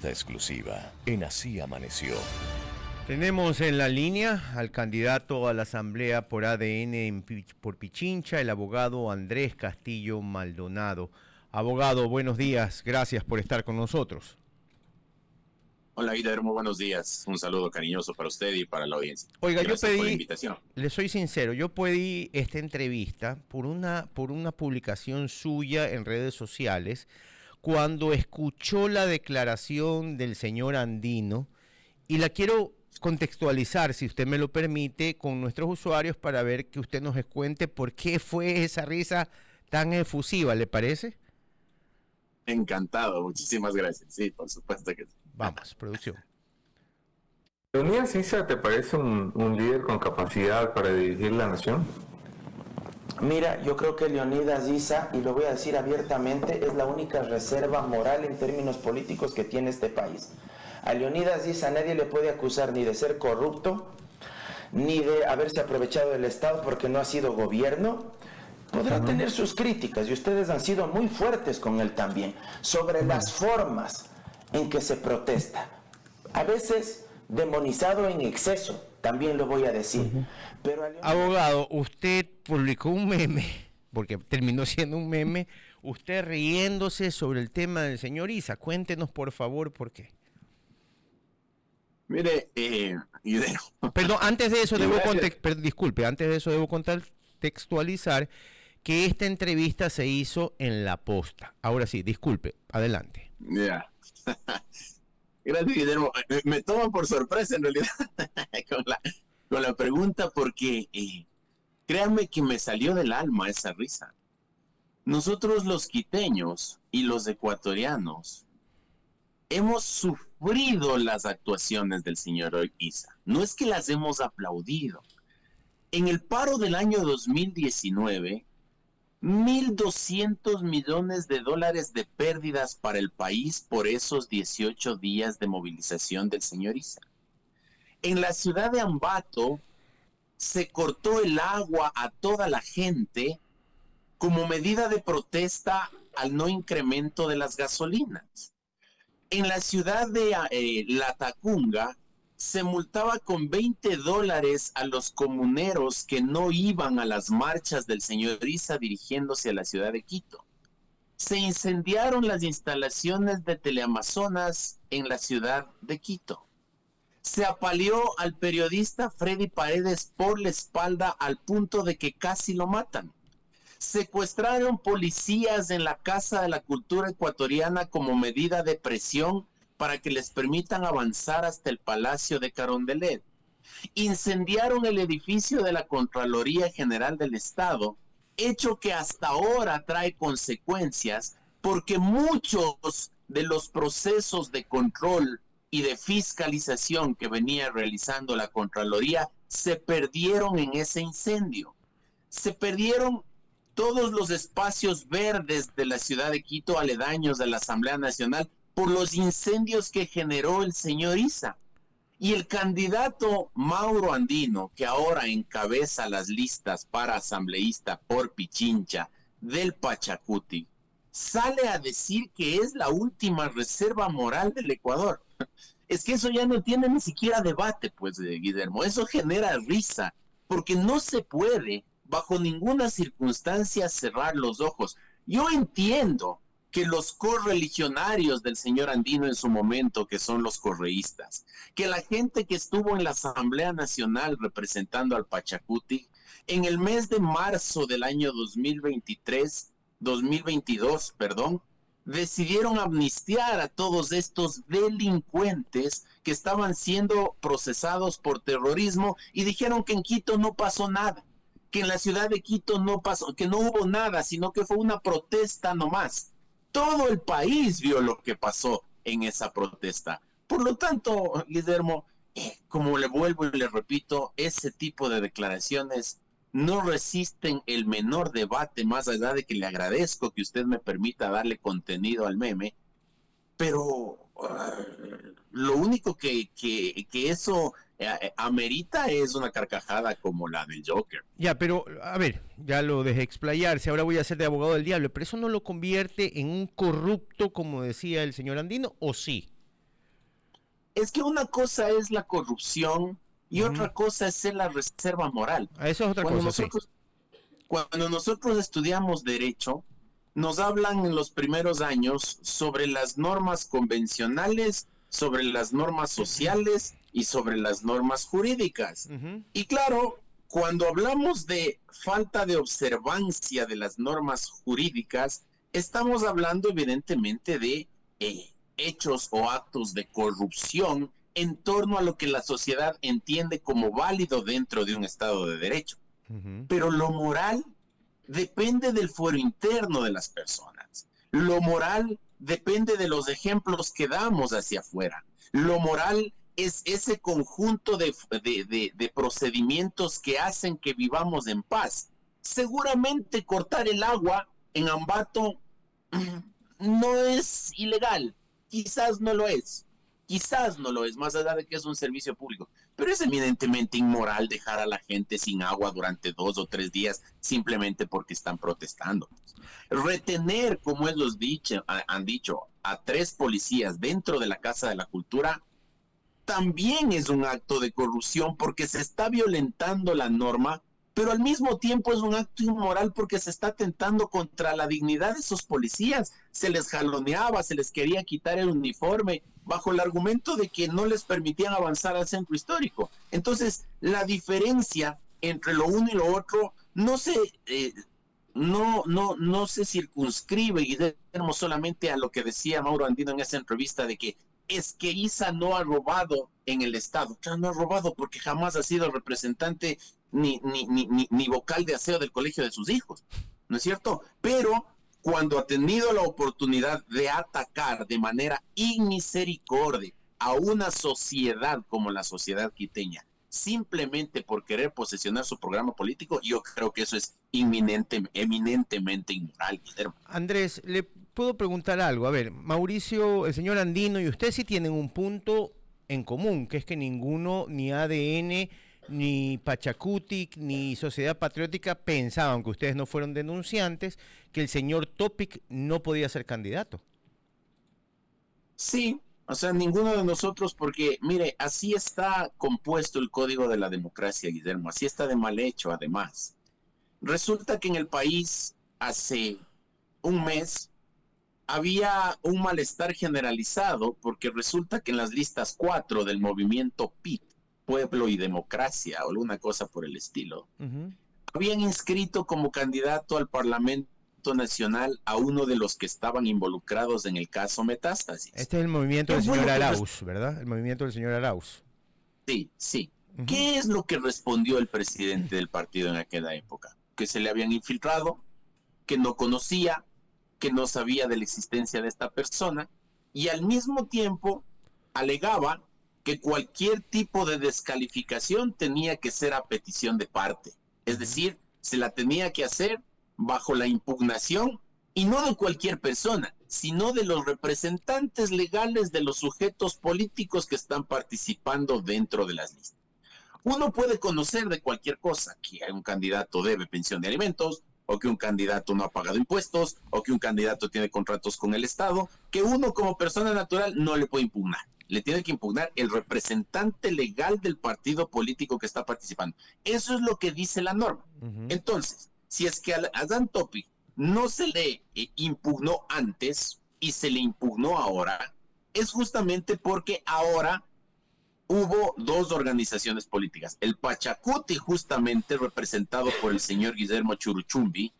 Entrevista exclusiva en Así Amaneció. Tenemos en la línea al candidato a la Asamblea por ADN por Pichincha, el abogado Andrés Castillo Maldonado. Abogado, buenos días, gracias por estar con nosotros. Hola Guillermo, buenos días. Un saludo cariñoso para usted y para la audiencia. Oiga, gracias yo pedí, por la invitación. Le soy sincero, yo pedí esta entrevista por una publicación suya en redes sociales cuando escuchó la declaración del señor Andino, y la quiero contextualizar, si usted me lo permite, con nuestros usuarios para ver que usted nos cuente por qué fue esa risa tan efusiva, ¿le parece? Encantado, muchísimas gracias. Sí, por supuesto que sí. Vamos, producción. ¿Leonidas Issa te parece un líder con capacidad para dirigir la nación? Mira, yo creo que Leonidas Issa, y lo voy a decir abiertamente, es la única reserva moral en términos políticos que tiene este país. A Leonidas Issa nadie le puede acusar ni de ser corrupto, ni de haberse aprovechado del Estado porque no ha sido gobierno. Podrá tener sus críticas, y ustedes han sido muy fuertes con él también, sobre las formas en que se protesta. A veces demonizado en exceso, también lo voy a decir. Pero abogado, usted publicó un meme, porque terminó siendo un meme, usted riéndose sobre el tema del señor Issa. Cuéntenos por favor por qué. Mire, Perdón, antes de eso debo contextualizar que esta entrevista se hizo en La Posta. Ahora sí, disculpe, adelante. Ya. Gracias, Guillermo. Me toman por sorpresa en realidad con la pregunta, porque créanme que me salió del alma esa risa. Nosotros los quiteños y los ecuatorianos hemos sufrido las actuaciones del señor Issa. No es que las hemos aplaudido. En el paro del año 2019, 1.200 millones de dólares de pérdidas para el país por esos 18 días de movilización del señor Issa. En la ciudad de Ambato se cortó el agua a toda la gente como medida de protesta al no incremento de las gasolinas. En la ciudad de Latacunga se multaba con $20 a los comuneros que no iban a las marchas del señor Issa dirigiéndose a la ciudad de Quito. Se incendiaron las instalaciones de Teleamazonas en la ciudad de Quito. Se apaleó al periodista Freddy Paredes por la espalda al punto de que casi lo matan. Secuestraron policías en la Casa de la Cultura Ecuatoriana como medida de presión para que les permitan avanzar hasta el Palacio de Carondelet. Incendiaron el edificio de la Contraloría General del Estado, hecho que hasta ahora trae consecuencias porque muchos de los procesos de control y de fiscalización que venía realizando la Contraloría se perdieron en ese incendio. Se perdieron todos los espacios verdes de la ciudad de Quito aledaños de la Asamblea Nacional por los incendios que generó el señor Issa. Y el candidato Mauro Andino, que ahora encabeza las listas para asambleísta por Pichincha del Pachacuti, sale a decir que es la última reserva moral del Ecuador. Es que eso ya no tiene ni siquiera debate, pues, Guillermo. Eso genera risa, porque no se puede, bajo ninguna circunstancia, cerrar los ojos. Yo entiendo que los correligionarios del señor Andino en su momento, que son los correístas, que la gente que estuvo en la Asamblea Nacional representando al Pachacuti, en el mes de marzo del año 2022, decidieron amnistiar a todos estos delincuentes que estaban siendo procesados por terrorismo y dijeron que en Quito no pasó nada, que en la ciudad de Quito no pasó, que no hubo nada, sino que fue una protesta nomás. Todo el país vio lo que pasó en esa protesta. Por lo tanto, Guillermo, como le vuelvo y le repito, ese tipo de declaraciones no resisten el menor debate, más allá de que le agradezco que usted me permita darle contenido al meme, pero lo único que eso amerita es una carcajada como la del Joker. Ya, pero a ver, ya lo dejé explayarse, ahora voy a ser de abogado del diablo, pero eso no lo convierte en un corrupto, como decía el señor Andino, ¿o sí? Es que una cosa es la corrupción y Ujú. otra cosa es ser la reserva moral. Eso es otra Cuando cosa, sí. cuando nosotros estudiamos derecho, nos hablan en los primeros años sobre las normas convencionales, sobre las normas sociales y sobre las normas jurídicas. Ujú. Y claro, cuando hablamos de falta de observancia de las normas jurídicas, estamos hablando evidentemente de hechos o actos de corrupción en torno a lo que la sociedad entiende como válido dentro de un Estado de Derecho. Ujú. Pero lo moral depende del fuero interno de las personas. Lo moral depende de los ejemplos que damos hacia afuera. Lo moral es ese conjunto de procedimientos que hacen que vivamos en paz. Seguramente cortar el agua en Ambato no es ilegal, quizás no lo es, más allá de que es un servicio público, pero es eminentemente inmoral dejar a la gente sin agua durante 2 o 3 días simplemente porque están protestando. Retener, como ellos han dicho, a 3 policías dentro de la Casa de la Cultura también es un acto de corrupción porque se está violentando la norma, pero al mismo tiempo es un acto inmoral porque se está atentando contra la dignidad de esos policías. Se les jaloneaba, se les quería quitar el uniforme bajo el argumento de que no les permitían avanzar al centro histórico. Entonces, la diferencia entre lo uno y lo otro no se circunscribe, Guillermo, solamente a lo que decía Mauro Andino en esa entrevista de que es que Isa no ha robado en el Estado. Claro, no ha robado porque jamás ha sido representante ni vocal de aseo del colegio de sus hijos, ¿no es cierto? Pero cuando ha tenido la oportunidad de atacar de manera inmisericordia a una sociedad como la sociedad quiteña, simplemente por querer posesionar su programa político, yo creo que eso es eminentemente inmoral, Guillermo. Andrés, le puedo preguntar algo. A ver, Mauricio, el señor Andino y usted sí tienen un punto en común, que es que ninguno, ni ADN, ni Pachacutic, ni Sociedad Patriótica pensaban, aunque ustedes no fueron denunciantes, que el señor Topic no podía ser candidato. Sí, o sea, ninguno de nosotros, porque mire, así está compuesto el código de la democracia, Guillermo, así está de mal hecho, además. Resulta que en el país hace un mes había un malestar generalizado porque resulta que en las listas 4 del movimiento PIT, Pueblo y Democracia, o alguna cosa por el estilo, habían inscrito como candidato al Parlamento Nacional a uno de los que estaban involucrados en el caso Metástasis. Este es el movimiento del ¿Qué fue señor lo que Arauz, ¿verdad? El movimiento del señor Arauz. Sí, sí. Ujú. ¿Qué es lo que respondió el presidente del partido en aquella época? Que se le habían infiltrado, que no conocía, que no sabía de la existencia de esta persona y al mismo tiempo alegaba que cualquier tipo de descalificación tenía que ser a petición de parte. Es decir, se la tenía que hacer bajo la impugnación y no de cualquier persona, sino de los representantes legales de los sujetos políticos que están participando dentro de las listas. Uno puede conocer de cualquier cosa, que un candidato debe pensión de alimentos, o que un candidato no ha pagado impuestos, o que un candidato tiene contratos con el Estado, que uno como persona natural no le puede impugnar. Le tiene que impugnar el representante legal del partido político que está participando. Eso es lo que dice la norma. Entonces, si es que a Dan Topic no se le impugnó antes y se le impugnó ahora, es justamente porque ahora hubo 2 organizaciones políticas. El Pachacuti, justamente representado por el señor Guillermo Churuchumbi,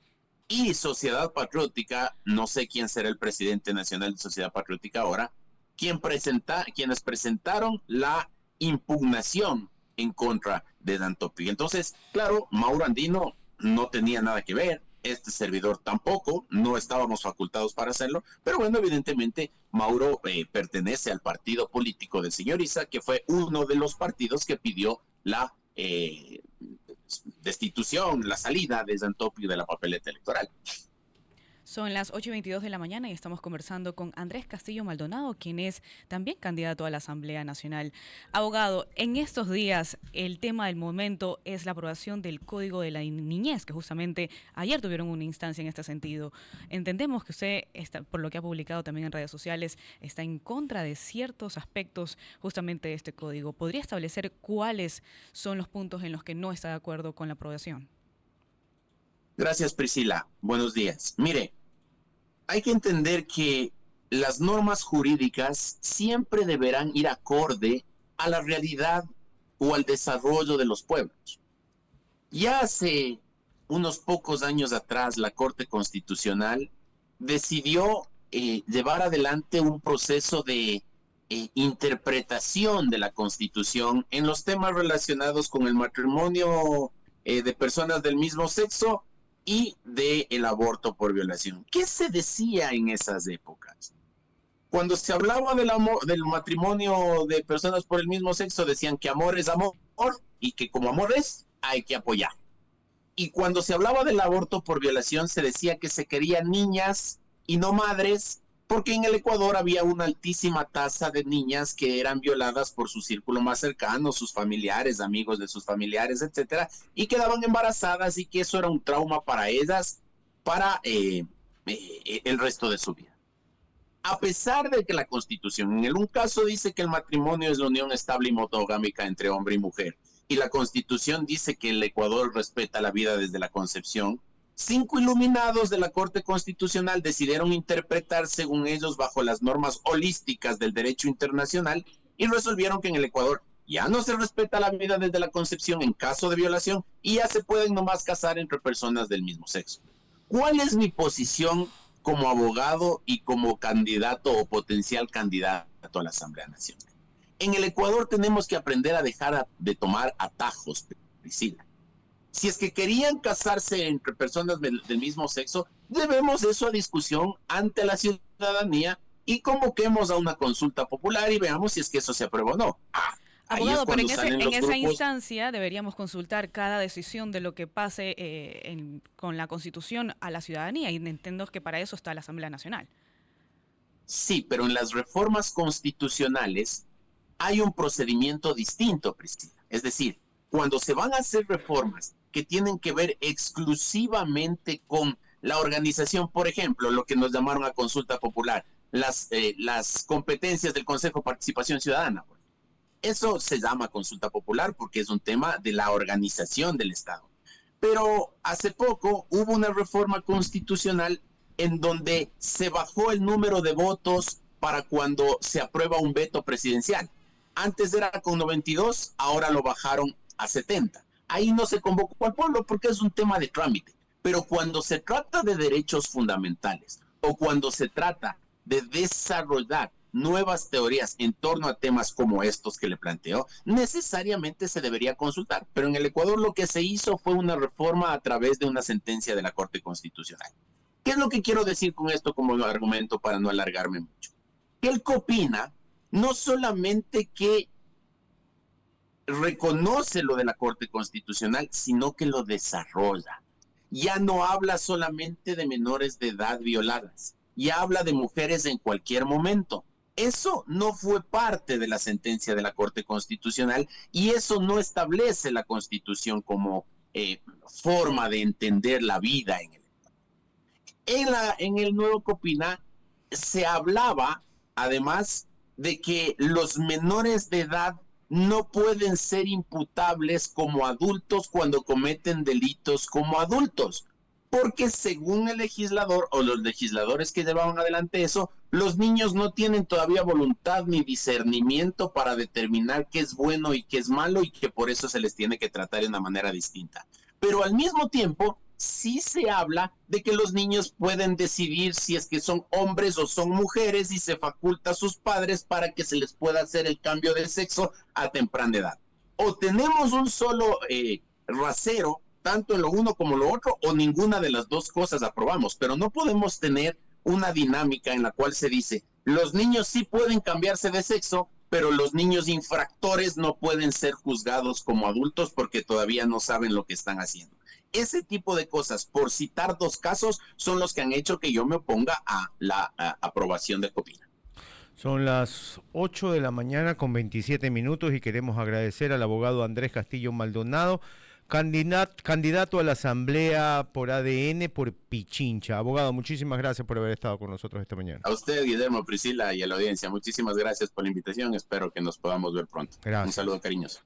y Sociedad Patriótica, no sé quién será el presidente nacional de Sociedad Patriótica ahora, quienes presentaron la impugnación en contra de Dan Topic. Entonces, claro, Mauro Andino no tenía nada que ver, este servidor tampoco, no estábamos facultados para hacerlo, pero bueno, evidentemente Mauro pertenece al partido político del señor Isa, que fue uno de los partidos que pidió la destitución, la salida de Dan Topic de la papeleta electoral. Son las 8:22 de la mañana y estamos conversando con Andrés Castillo Maldonado, quien es también candidato a la Asamblea Nacional. Abogado, en estos días el tema del momento es la aprobación del Código de la Niñez, que justamente ayer tuvieron una instancia en este sentido. Entendemos que usted, por lo que ha publicado también en redes sociales, está en contra de ciertos aspectos justamente de este código. ¿Podría establecer cuáles son los puntos en los que no está de acuerdo con la aprobación? Gracias, Priscila. Buenos días. Mire, hay que entender que las normas jurídicas siempre deberán ir acorde a la realidad o al desarrollo de los pueblos. Ya hace unos pocos años atrás, la Corte Constitucional decidió llevar adelante un proceso de interpretación de la Constitución en los temas relacionados con el matrimonio de personas del mismo sexo y del aborto por violación. ¿Qué se decía en esas épocas? Cuando se hablaba del matrimonio de personas por el mismo sexo, decían que amor es amor y que como amor es, hay que apoyar. Y cuando se hablaba del aborto por violación, se decía que se querían niñas y no madres, porque en el Ecuador había una altísima tasa de niñas que eran violadas por su círculo más cercano, sus familiares, amigos de sus familiares, etcétera, y quedaban embarazadas y que eso era un trauma para ellas para el resto de su vida. A pesar de que la Constitución en un caso dice que el matrimonio es la unión estable y monogámica entre hombre y mujer, y la Constitución dice que el Ecuador respeta la vida desde la concepción, 5 iluminados de la Corte Constitucional decidieron interpretar según ellos bajo las normas holísticas del derecho internacional y resolvieron que en el Ecuador ya no se respeta la vida desde la concepción en caso de violación y ya se pueden nomás casar entre personas del mismo sexo. ¿Cuál es mi posición como abogado y como candidato o potencial candidato a la Asamblea Nacional? En el Ecuador tenemos que aprender a dejar de tomar atajos, Priscila. Si es que querían casarse entre personas del mismo sexo, llevemos eso a discusión ante la ciudadanía y convoquemos a una consulta popular y veamos si es que eso se aprueba o no. Abogado, pero en esa instancia deberíamos consultar cada decisión de lo que pase con la Constitución a la ciudadanía, y entiendo que para eso está la Asamblea Nacional. Sí, pero en las reformas constitucionales hay un procedimiento distinto, Priscila. Es decir, cuando se van a hacer reformas que tienen que ver exclusivamente con la organización, por ejemplo, lo que nos llamaron a consulta popular, las competencias del Consejo de Participación Ciudadana. Eso se llama consulta popular porque es un tema de la organización del Estado. Pero hace poco hubo una reforma constitucional en donde se bajó el número de votos para cuando se aprueba un veto presidencial. Antes era con 92, ahora lo bajaron a 70. Ahí no se convocó al pueblo porque es un tema de trámite. Pero cuando se trata de derechos fundamentales o cuando se trata de desarrollar nuevas teorías en torno a temas como estos que le planteo, necesariamente se debería consultar. Pero en el Ecuador lo que se hizo fue una reforma a través de una sentencia de la Corte Constitucional. ¿Qué es lo que quiero decir con esto como argumento para no alargarme mucho? Que el COPINA no solamente que reconoce lo de la Corte Constitucional, sino que lo desarrolla. Ya no habla solamente de menores de edad violadas, ya habla de mujeres en cualquier momento. Eso no fue parte de la sentencia de la Corte Constitucional y eso no establece la Constitución como forma de entender la vida en el nuevo COPINA se hablaba además de que los menores de edad no pueden ser imputables como adultos cuando cometen delitos como adultos, porque según el legislador o los legisladores que llevaban adelante eso, los niños no tienen todavía voluntad ni discernimiento para determinar qué es bueno y qué es malo y que por eso se les tiene que tratar de una manera distinta. Pero al mismo tiempo, sí se habla de que los niños pueden decidir si es que son hombres o son mujeres y se faculta a sus padres para que se les pueda hacer el cambio de sexo a temprana edad. O tenemos un solo rasero, tanto en lo uno como lo otro, o ninguna de las dos cosas aprobamos, pero no podemos tener una dinámica en la cual se dice, los niños sí pueden cambiarse de sexo, pero los niños infractores no pueden ser juzgados como adultos porque todavía no saben lo que están haciendo. Ese tipo de cosas, por citar 2 casos, son los que han hecho que yo me oponga a la aprobación de Copina. Son las 8 de la mañana con 27 minutos y queremos agradecer al abogado Andrés Castillo Maldonado, candidato a la Asamblea por ADN por Pichincha. Abogado, muchísimas gracias por haber estado con nosotros esta mañana. A usted, Guillermo, Priscila y a la audiencia, muchísimas gracias por la invitación. Espero que nos podamos ver pronto. Gracias. Un saludo cariñoso.